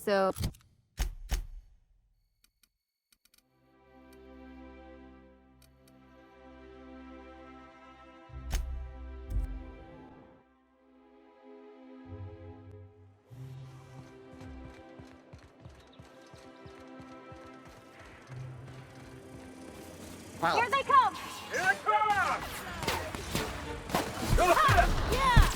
so... Wow. Here they come! Here they come! Yeah!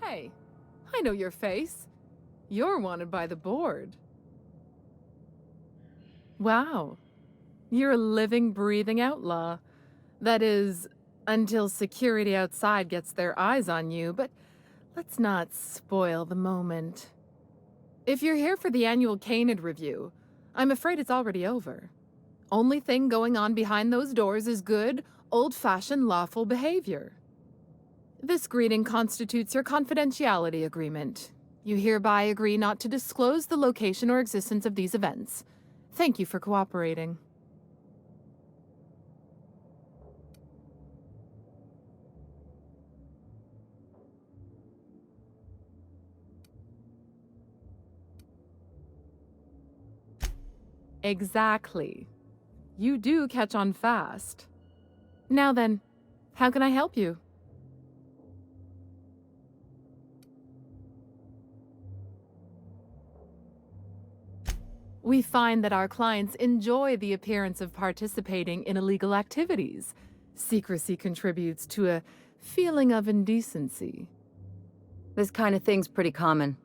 Hey, I know your face. You're wanted by the board. Wow. You're a living, breathing outlaw. That is, until security outside gets their eyes on you, but let's not spoil the moment. If you're here for the annual Canid review, I'm afraid it's already over. Only thing going on behind those doors is good, old-fashioned lawful behavior. This greeting constitutes your confidentiality agreement. You hereby agree not to disclose the location or existence of these events. Thank you for cooperating. Exactly. You do catch on fast. Now then, how can I help you? We find that our clients enjoy the appearance of participating in illegal activities. Secrecy contributes to a feeling of indecency. This kind of thing's pretty common.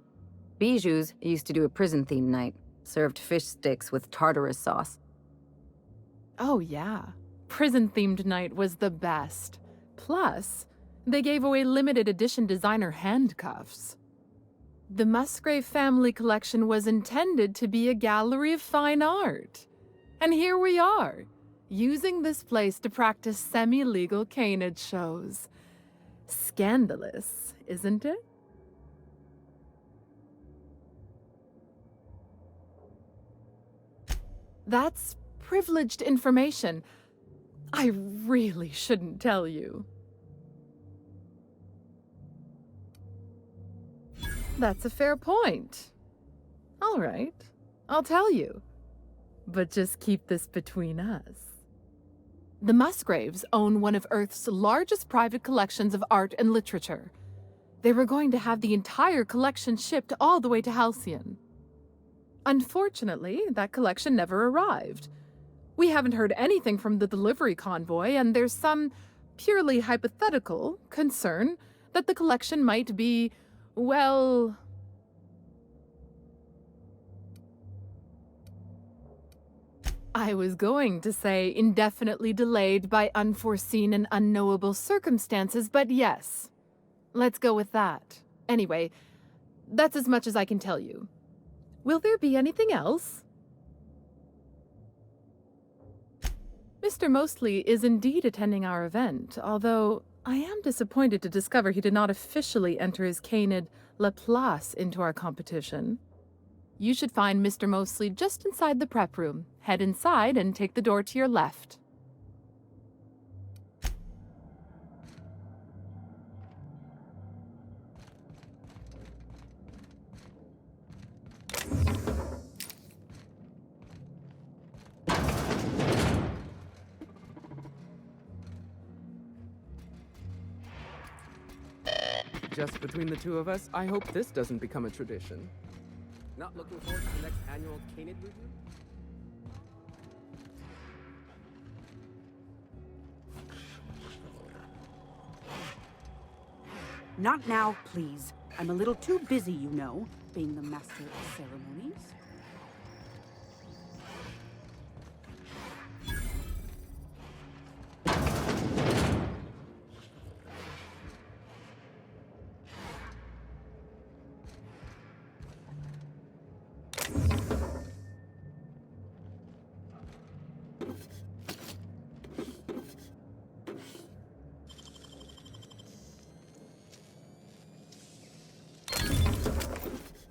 Bijou's used to do a prison-themed night. Served fish sticks with tartarus sauce. Oh yeah, prison-themed night was the best. Plus, they gave away limited edition designer handcuffs. The Musgrave family collection was intended to be a gallery of fine art. And here we are, using this place to practice semi-legal canid shows. Scandalous, isn't it? That's privileged information. I really shouldn't tell you. That's a fair point. All right, I'll tell you. But just keep this between us. The Musgraves own one of Earth's largest private collections of art and literature. They were going to have the entire collection shipped all the way to Halcyon. Unfortunately, that collection never arrived. We haven't heard anything from the delivery convoy, and there's some purely hypothetical concern that the collection might be, well... I was going to say indefinitely delayed by unforeseen and unknowable circumstances, but yes, let's go with that. Anyway, that's as much as I can tell you. Will there be anything else? Mr. Mostly is indeed attending our event, although I am disappointed to discover he did not officially enter his canid La Place into our competition. You should find Mr. Mosley just inside the prep room. Head inside and take the door to your left. Just between the two of us, I hope this doesn't become a tradition. Not looking forward to the next annual Canid review? Not now, please. I'm a little too busy, you know, being the master of ceremonies.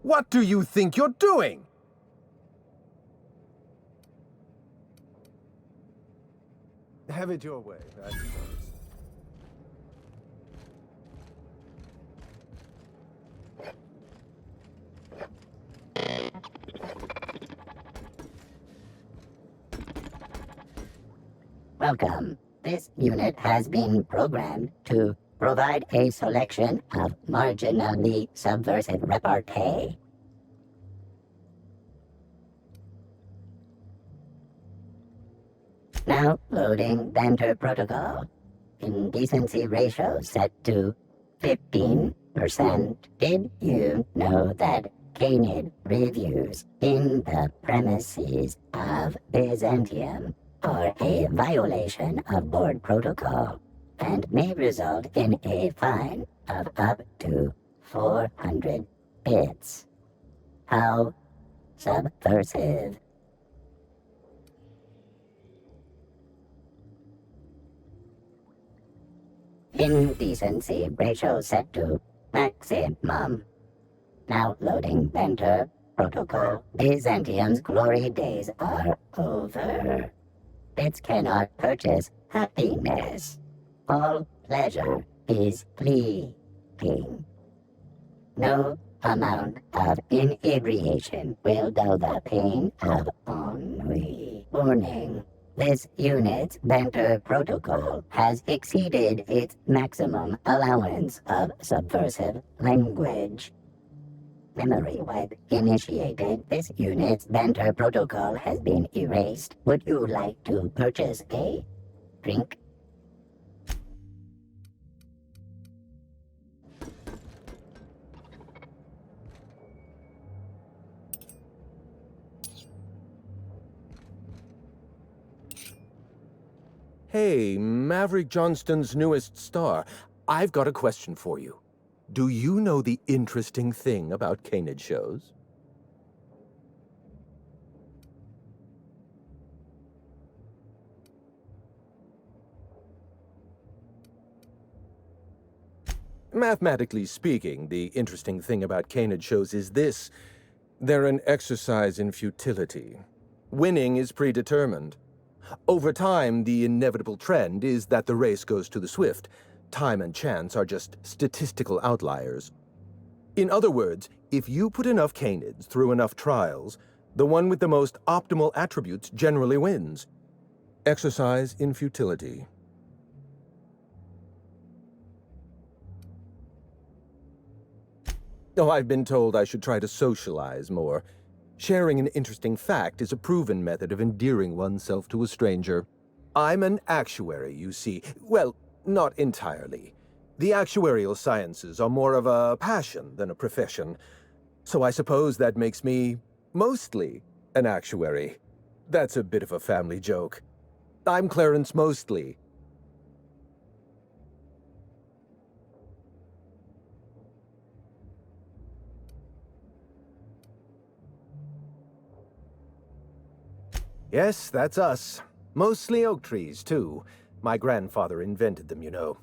What do you think you're doing? Have it your way, I suppose. Welcome. This unit has been programmed to provide a selection of marginally subversive repartee. Now loading banter protocol. Indecency ratio set to 15%. Did you know that Canid reviews in the premises of Byzantium are a violation of board protocol and may result in a fine of up to 400 bits? How subversive. Indecency ratio set to maximum. Now loading banter protocol. Byzantium's glory days are over. Bits cannot purchase happiness. All pleasure is fleeting. No amount of inebriation will dull the pain of ennui. Warning. This unit's banter protocol has exceeded its maximum allowance of subversive language. Memory wipe initiated. This unit's banter protocol has been erased. Would you like to purchase a drink? Hey, Maverick Johnston's newest star. I've got a question for you. Do you know the interesting thing about Canid shows? Mathematically speaking, the interesting thing about Canid shows is this. They're an exercise in futility. Winning is predetermined. Over time, the inevitable trend is that the race goes to the swift. Time and chance are just statistical outliers. In other words, if you put enough Canids through enough trials, the one with the most optimal attributes generally wins. Exercise in futility. Oh, I've been told I should try to socialize more. Sharing an interesting fact is a proven method of endearing oneself to a stranger. I'm an actuary, you see. Well, not entirely. The actuarial sciences are more of a passion than a profession. So I suppose that makes me mostly an actuary. That's a bit of a family joke. I'm Clarence Mostly. Yes, that's us. Mostly oak trees, too. My grandfather invented them, you know.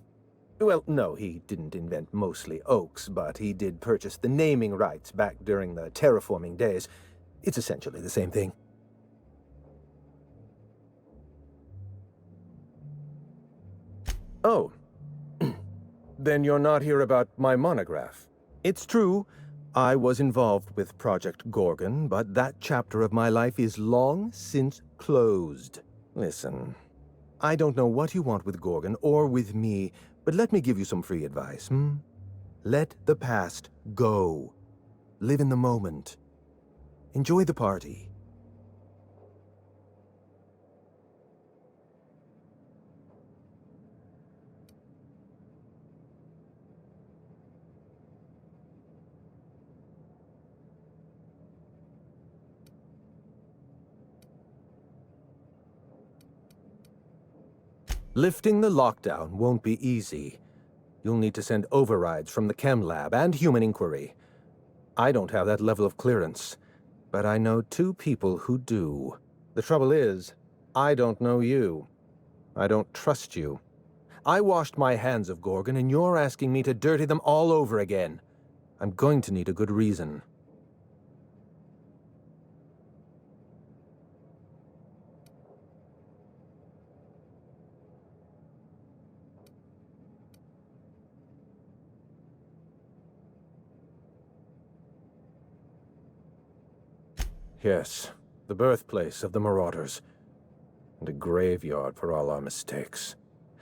Well, no, he didn't invent mostly oaks, but he did purchase the naming rights back during the terraforming days. It's essentially the same thing. Oh. Then you're not here about my monograph. It's true, I was involved with Project Gorgon, but that chapter of my life is long since closed. Listen, I don't know what you want with Gorgon or with me, but let me give you some free advice, Let the past go. Live in the moment. Enjoy the party. Lifting the lockdown won't be easy. You'll need to send overrides from the chem lab and human inquiry. I don't have that level of clearance, but I know 2 people who do. The trouble is, I don't know you. I don't trust you. I washed my hands of Gorgon, and you're asking me to dirty them all over again. I'm going to need a good reason. Yes, the birthplace of the Marauders. And a graveyard for all our mistakes.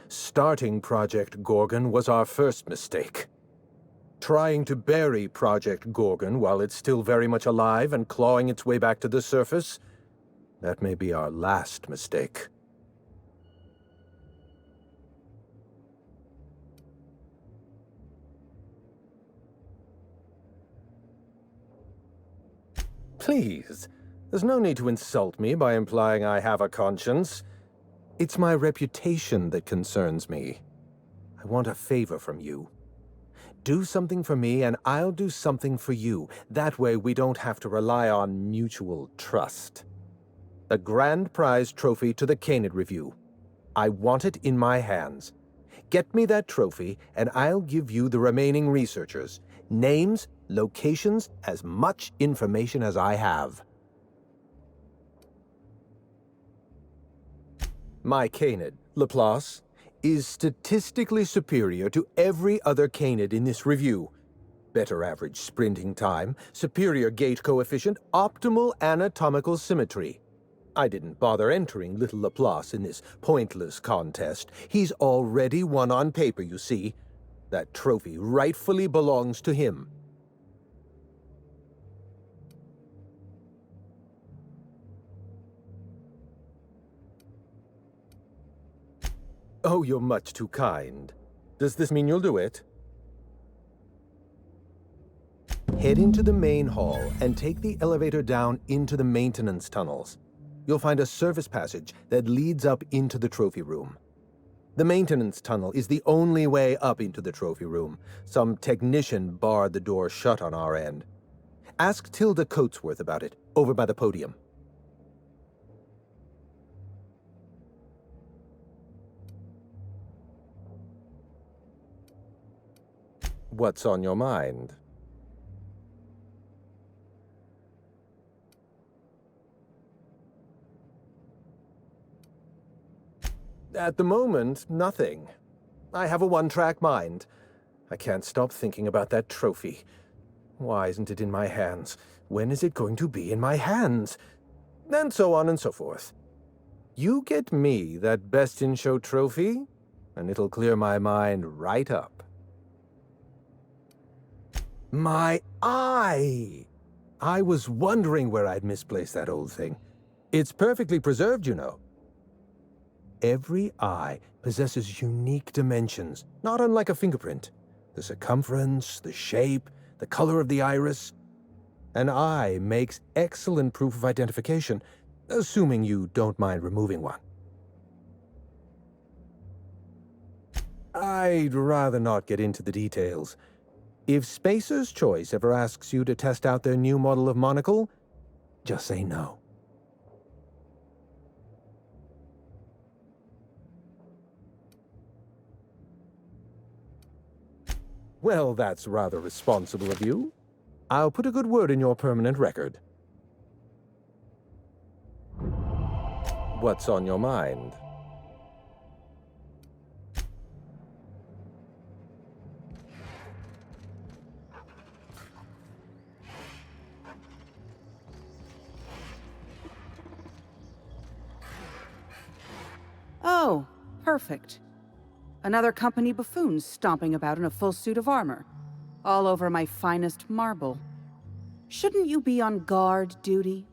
Starting Project Gorgon was our first mistake. Trying to bury Project Gorgon while it's still very much alive and clawing its way back to the surface, that may be our last mistake. Please, there's no need to insult me by implying I have a conscience. It's my reputation that concerns me. I want a favor from you. Do something for me, and I'll do something for you. That way we don't have to rely on mutual trust. A grand prize trophy to the Canid Review. I want it in my hands. Get me that trophy, and I'll give you the remaining researchers. Names, locations, as much information as I have. My Canid, Laplace, is statistically superior to every other Canid in this review. Better average sprinting time, superior gait coefficient, optimal anatomical symmetry. I didn't bother entering little Laplace in this pointless contest. He's already won on paper, you see. That trophy rightfully belongs to him. Oh, you're much too kind. Does this mean you'll do it? Head into the main hall and take the elevator down into the maintenance tunnels. You'll find a service passage that leads up into the trophy room. The maintenance tunnel is the only way up into the trophy room. Some technician barred the door shut on our end. Ask Tilda Coatsworth about it, over by the podium. What's on your mind? At the moment, nothing. I have a one-track mind. I can't stop thinking about that trophy. Why isn't it in my hands? When is it going to be in my hands? And so on and so forth. You get me that Best in Show trophy, and it'll clear my mind right up. My eye! I was wondering where I'd misplaced that old thing. It's perfectly preserved, you know. Every eye possesses unique dimensions, not unlike a fingerprint. The circumference, the shape, the color of the iris. An eye makes excellent proof of identification, assuming you don't mind removing one. I'd rather not get into the details. If Spacer's Choice ever asks you to test out their new model of monocle, just say no. Well, that's rather responsible of you. I'll put a good word in your permanent record. What's on your mind? Oh, perfect. Another company buffoon stomping about in a full suit of armor, all over my finest marble. Shouldn't you be on guard duty?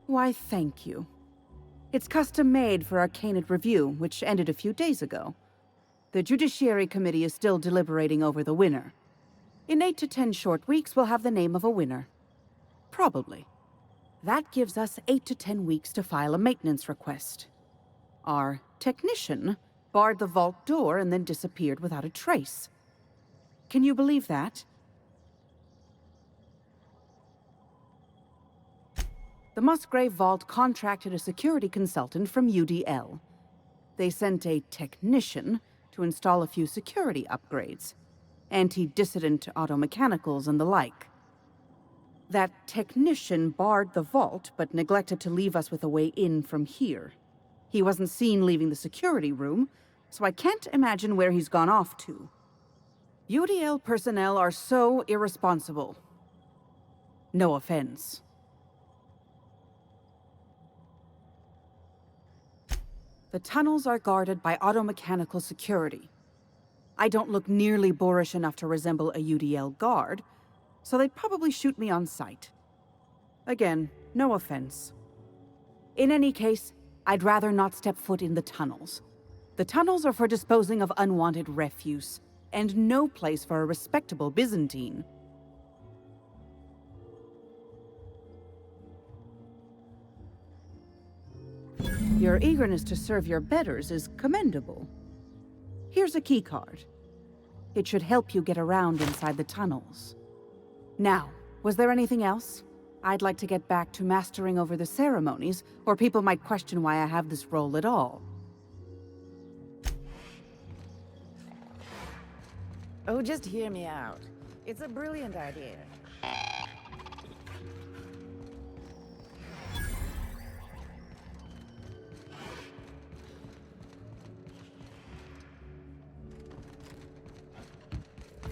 Why, thank you. It's custom-made for our Canid review, which ended a few days ago. The Judiciary Committee is still deliberating over the winner. In 8 to 10 short weeks, we'll have the name of a winner. Probably. That gives us 8 to 10 weeks to file a maintenance request. Our technician barred the vault door and then disappeared without a trace. Can you believe that? The Musgrave Vault contracted a security consultant from UDL. They sent a technician to install a few security upgrades, anti-dissident automechanicals and the like. That technician barred the vault, but neglected to leave us with a way in from here. He wasn't seen leaving the security room, so I can't imagine where he's gone off to. UDL personnel are so irresponsible. No offense. The tunnels are guarded by automechanical security. I don't look nearly boorish enough to resemble a UDL guard, so they'd probably shoot me on sight. Again, no offense. In any case, I'd rather not step foot in the tunnels. The tunnels are for disposing of unwanted refuse, and no place for a respectable Byzantine. Your eagerness to serve your betters is commendable. Here's a keycard. It should help you get around inside the tunnels. Now, was there anything else? I'd like to get back to mastering over the ceremonies, or people might question why I have this role at all. Oh, just hear me out. It's a brilliant idea.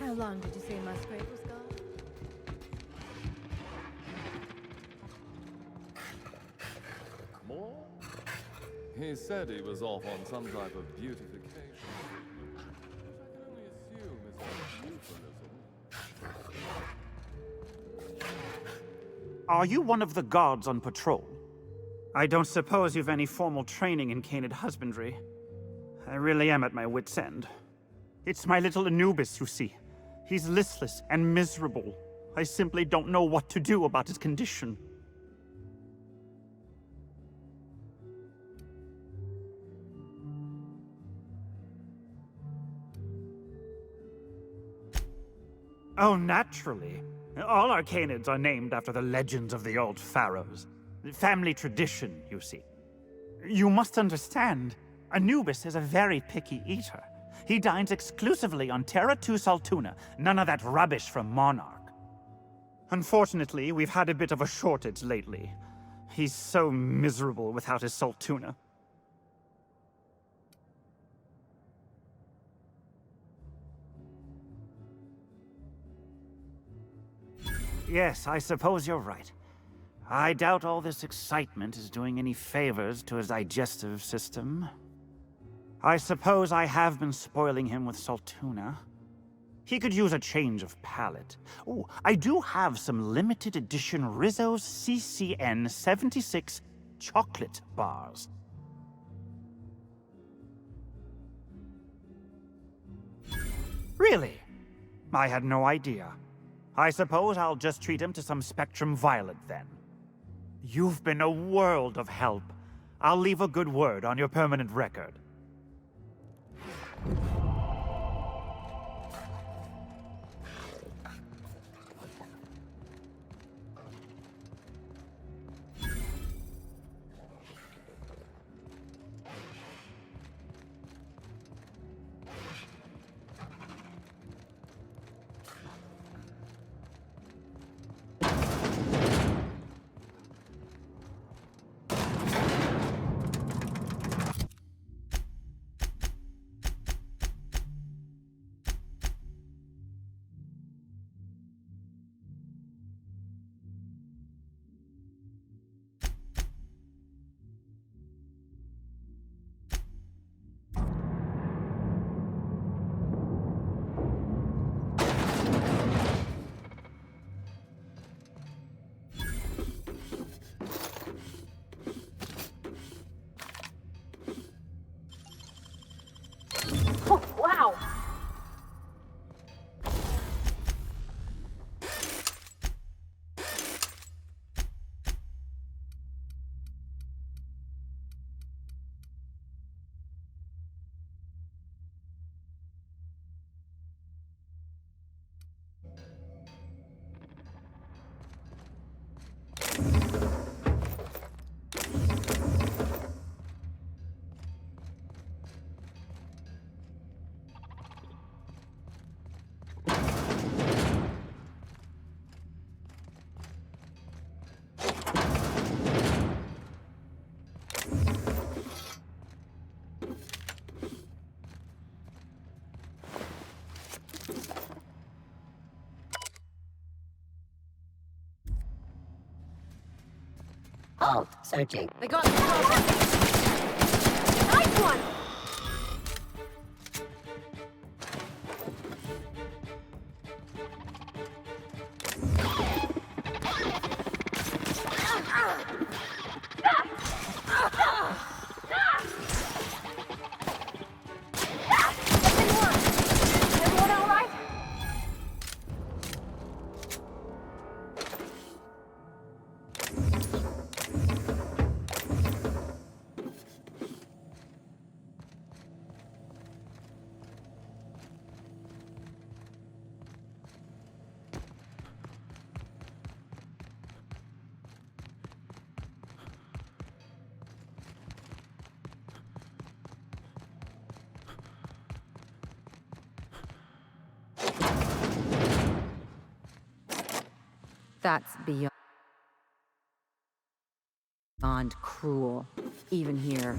How long did you say Musgrave was gone? More? He said he was off on some type of beautification. Which I can only assume is a euphemism. Are you one of the guards on patrol? I don't suppose you've any formal training in Canid husbandry. I really am at my wit's end. It's my little Anubis, you see. He's listless and miserable. I simply don't know what to do about his condition. Oh, naturally. All our Canids are named after the legends of the old pharaohs. Family tradition, you see. You must understand, Anubis is a very picky eater. He dines exclusively on Terra 2 Saltuna, none of that rubbish from Monarch. Unfortunately, we've had a bit of a shortage lately. He's so miserable without his Saltuna. Yes, I suppose you're right. I doubt all this excitement is doing any favors to his digestive system. I suppose I have been spoiling him with Saltuna. He could use a change of palate. Oh, I do have some limited edition Rizzo's CCN 76 chocolate bars. Really? I had no idea. I suppose I'll just treat him to some Spectrum Violet then. You've been a world of help. I'll leave a good word on your permanent record. Halt. Searching. They got the nice one! That's beyond cruel, even here.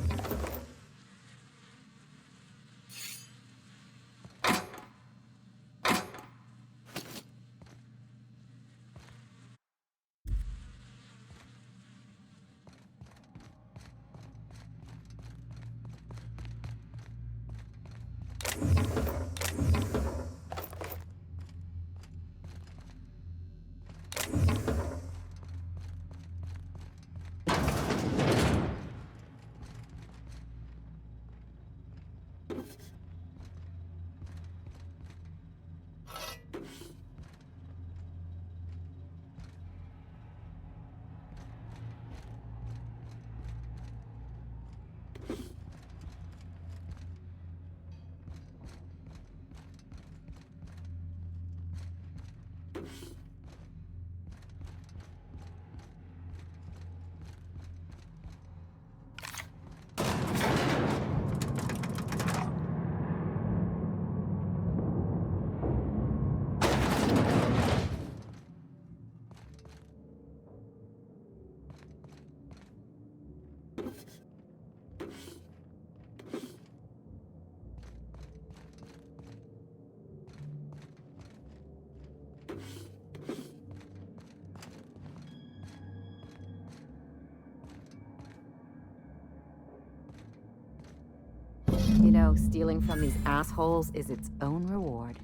You know, stealing from these assholes is its own reward.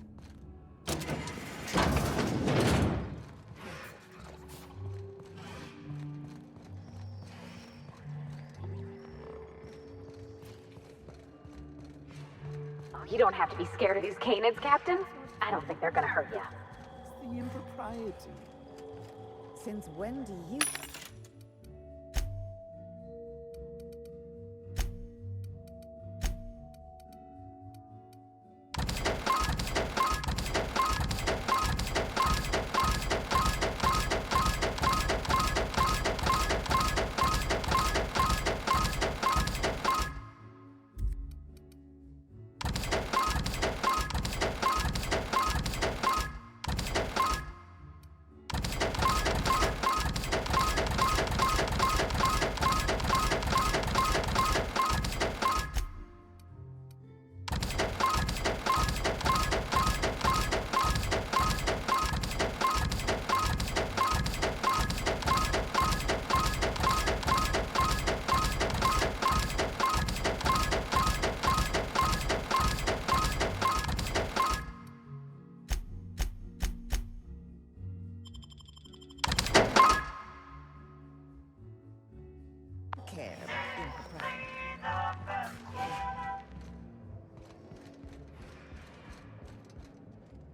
You don't have to be scared of these canids, Captain. I don't think they're gonna hurt you. It's the impropriety. Since when do you... care about impropriety?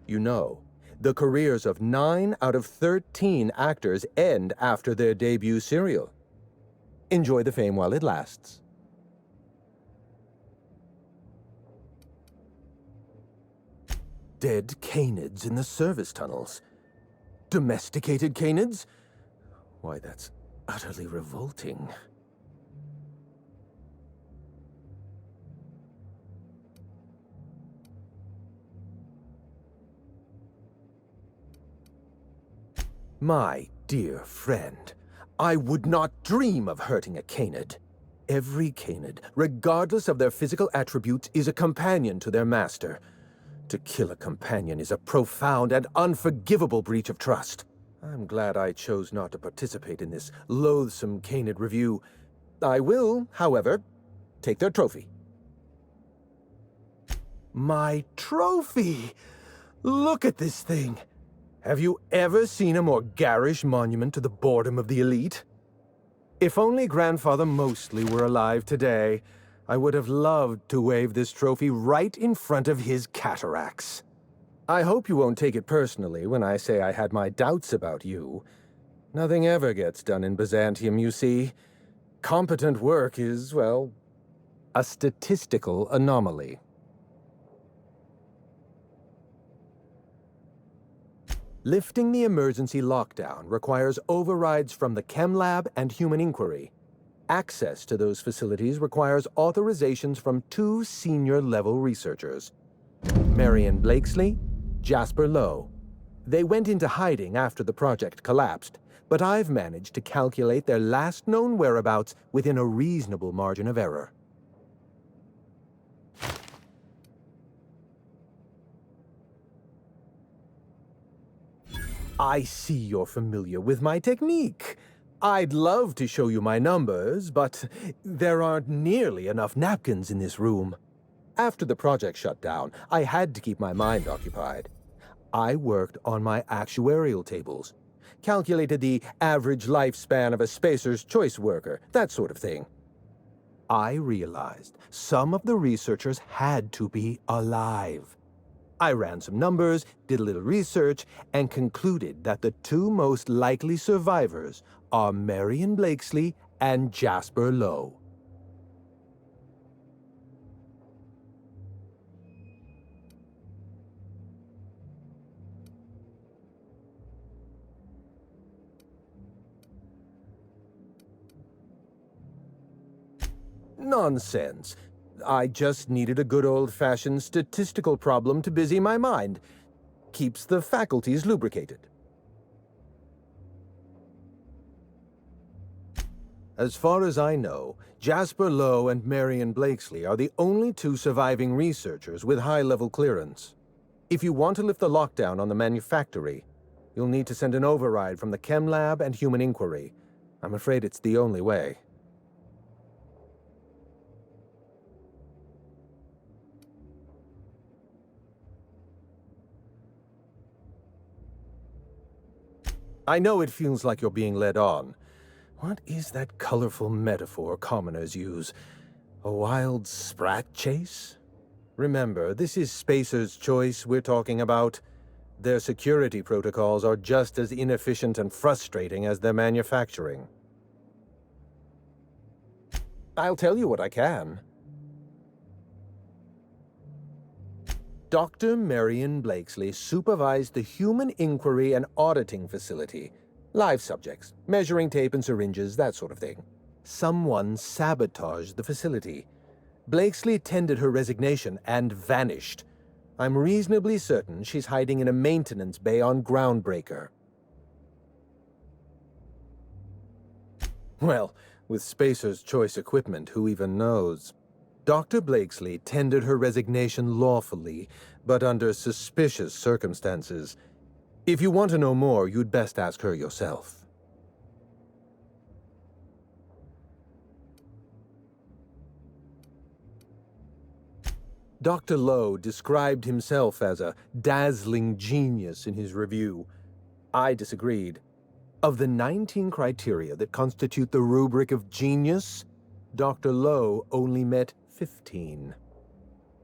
You know, the careers of 9 out of 13 actors end after their debut serial. Enjoy the fame while it lasts. Dead canids in the service tunnels. Domesticated canids? Why, that's utterly revolting. My dear friend, I would not dream of hurting a canid. Every canid, regardless of their physical attributes, is a companion to their master. To kill a companion is a profound and unforgivable breach of trust. I'm glad I chose not to participate in this loathsome canid review. I will, however, take their trophy. My trophy! Look at this thing! Have you ever seen a more garish monument to the boredom of the elite? If only Grandfather Mostly were alive today, I would have loved to wave this trophy right in front of his cataracts. I hope you won't take it personally when I say I had my doubts about you. Nothing ever gets done in Byzantium, you see. Competent work is, well, a statistical anomaly. Lifting the emergency lockdown requires overrides from the Chem Lab and Human Inquiry. Access to those facilities requires authorizations from 2 senior-level researchers, Marion Blakesley, Jasper Lowe. They went into hiding after the project collapsed, but I've managed to calculate their last known whereabouts within a reasonable margin of error. I see you're familiar with my technique. I'd love to show you my numbers, but there aren't nearly enough napkins in this room. After the project shut down, I had to keep my mind occupied. I worked on my actuarial tables, calculated the average lifespan of a Spacer's Choice worker, that sort of thing. I realized some of the researchers had to be alive. I ran some numbers, did a little research, and concluded that the 2 most likely survivors are Marion Blakesley and Jasper Lowe. Nonsense. I just needed a good old-fashioned statistical problem to busy my mind. Keeps the faculties lubricated. As far as I know, Jasper Lowe and Marion Blakesley are the only 2 surviving researchers with high-level clearance. If you want to lift the lockdown on the manufactory, you'll need to send an override from the Chem Lab and Human Inquiry. I'm afraid it's the only way. I know it feels like you're being led on. What is that colorful metaphor commoners use? A wild sprat chase? Remember, this is Spacer's Choice we're talking about. Their security protocols are just as inefficient and frustrating as their manufacturing. I'll tell you what I can. Dr. Marion Blakesley supervised the Human Inquiry and Auditing Facility. Live subjects, measuring tape and syringes, that sort of thing. Someone sabotaged the facility. Blakesley tendered her resignation and vanished. I'm reasonably certain she's hiding in a maintenance bay on Groundbreaker. Well, with Spacer's Choice equipment, who even knows? Dr. Blakesley tendered her resignation lawfully, but under suspicious circumstances. If you want to know more, you'd best ask her yourself. Dr. Lowe described himself as a dazzling genius in his review. I disagreed. Of the 19 criteria that constitute the rubric of genius, Dr. Lowe only met 15.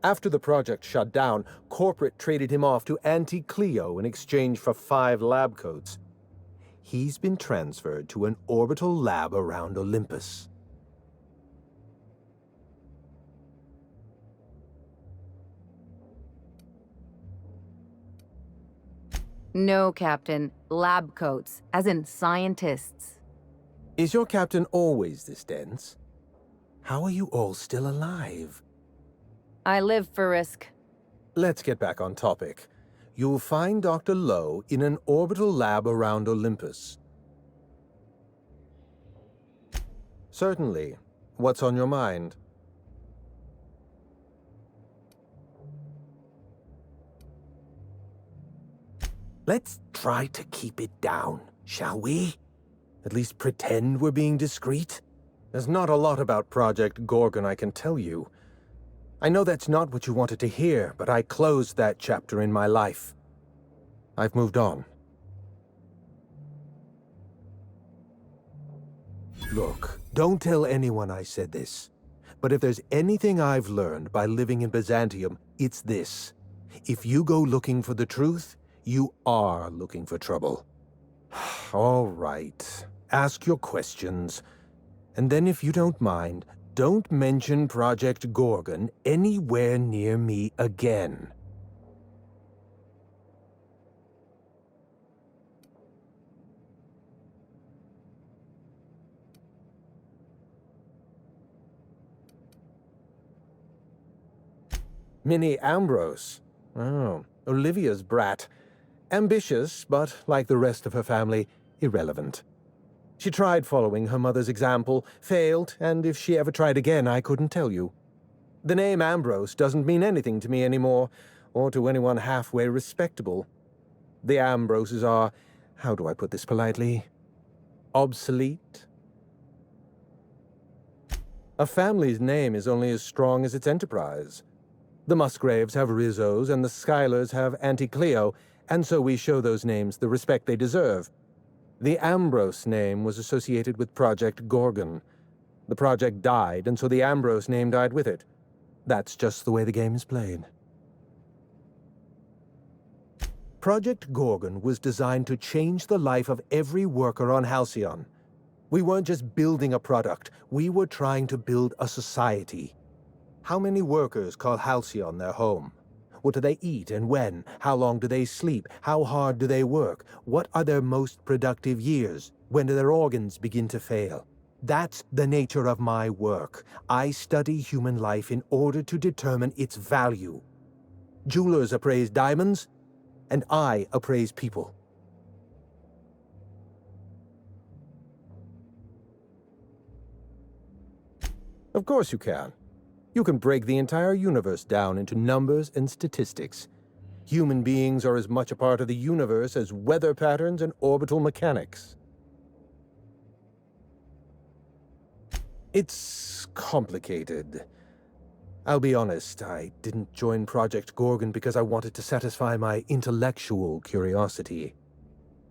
After the project shut down, corporate traded him off to Auntie Cleo in exchange for 5 lab coats. He's been transferred to an orbital lab around Olympus. No, Captain. Lab coats, as in scientists. Is your captain always this dense? How are you all still alive? I live for risk. Let's get back on topic. You'll find Dr. Lowe in an orbital lab around Olympus. Certainly. What's on your mind? Let's try to keep it down, shall we? At least pretend we're being discreet? There's not a lot about Project Gorgon I can tell you. I know that's not what you wanted to hear, but I closed that chapter in my life. I've moved on. Look, don't tell anyone I said this. But if there's anything I've learned by living in Byzantium, it's this. If you go looking for the truth, you are looking for trouble. All right. Ask your questions. And then if you don't mind, don't mention Project Gorgon anywhere near me again. Minnie Ambrose. Oh, Olivia's brat. Ambitious, but like the rest of her family, irrelevant. She tried following her mother's example, failed, and if she ever tried again, I couldn't tell you. The name Ambrose doesn't mean anything to me anymore, or to anyone halfway respectable. The Ambroses are, how do I put this politely, obsolete? A family's name is only as strong as its enterprise. The Musgraves have Rizzos, and the Schuyler's have Auntie Cleo, and so we show those names the respect they deserve. The Ambrose name was associated with Project Gorgon. The project died, and so the Ambrose name died with it. That's just the way the game is played. Project Gorgon was designed to change the life of every worker on Halcyon. We weren't just building a product, we were trying to build a society. How many workers call Halcyon their home? What do they eat and when? How long do they sleep? How hard do they work? What are their most productive years? When do their organs begin to fail? That's the nature of my work. I study human life in order to determine its value. Jewelers appraise diamonds, and I appraise people. Of course you can. You can break the entire universe down into numbers and statistics. Human beings are as much a part of the universe as weather patterns and orbital mechanics. It's complicated. I'll be honest, I didn't join Project Gorgon because I wanted to satisfy my intellectual curiosity.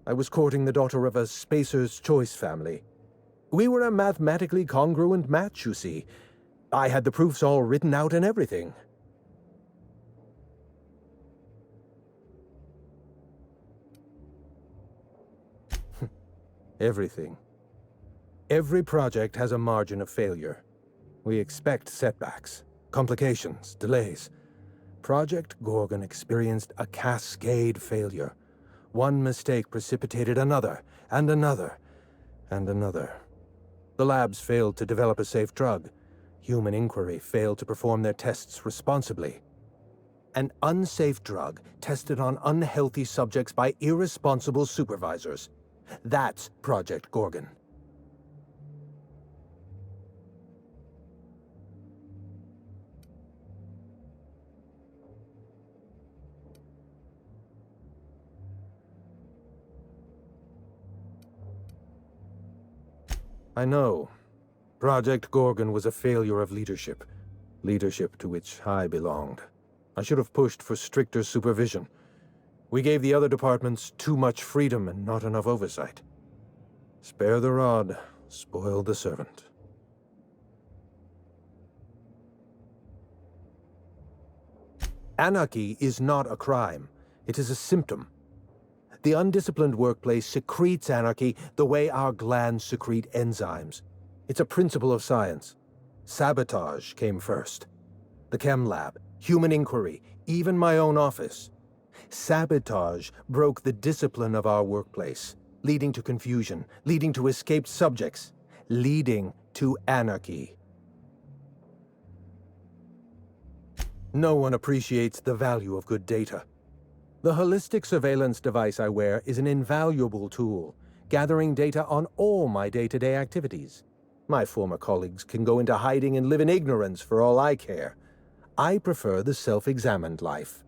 I was courting the daughter of a Spacer's Choice family. We were a mathematically congruent match, you see. I had the proofs all written out and everything. Everything. Every project has a margin of failure. We expect setbacks, complications, delays. Project Gorgon experienced a cascade failure. One mistake precipitated another, and another, and another. The labs failed to develop a safe drug. Human Inquiry failed to perform their tests responsibly. An unsafe drug tested on unhealthy subjects by irresponsible supervisors. That's Project Gorgon. I know. Project Gorgon was a failure of leadership. Leadership to which I belonged. I should have pushed for stricter supervision. We gave the other departments too much freedom and not enough oversight. Spare the rod, spoil the servant. Anarchy is not a crime. It is a symptom. The undisciplined workplace secretes anarchy the way our glands secrete enzymes. It's a principle of science. Sabotage came first. The chem lab, Human Inquiry, even my own office. Sabotage broke the discipline of our workplace, leading to confusion, leading to escaped subjects, leading to anarchy. No one appreciates the value of good data. The holistic surveillance device I wear is an invaluable tool, gathering data on all my day-to-day activities. My former colleagues can go into hiding and live in ignorance for all I care. I prefer the self-examined life.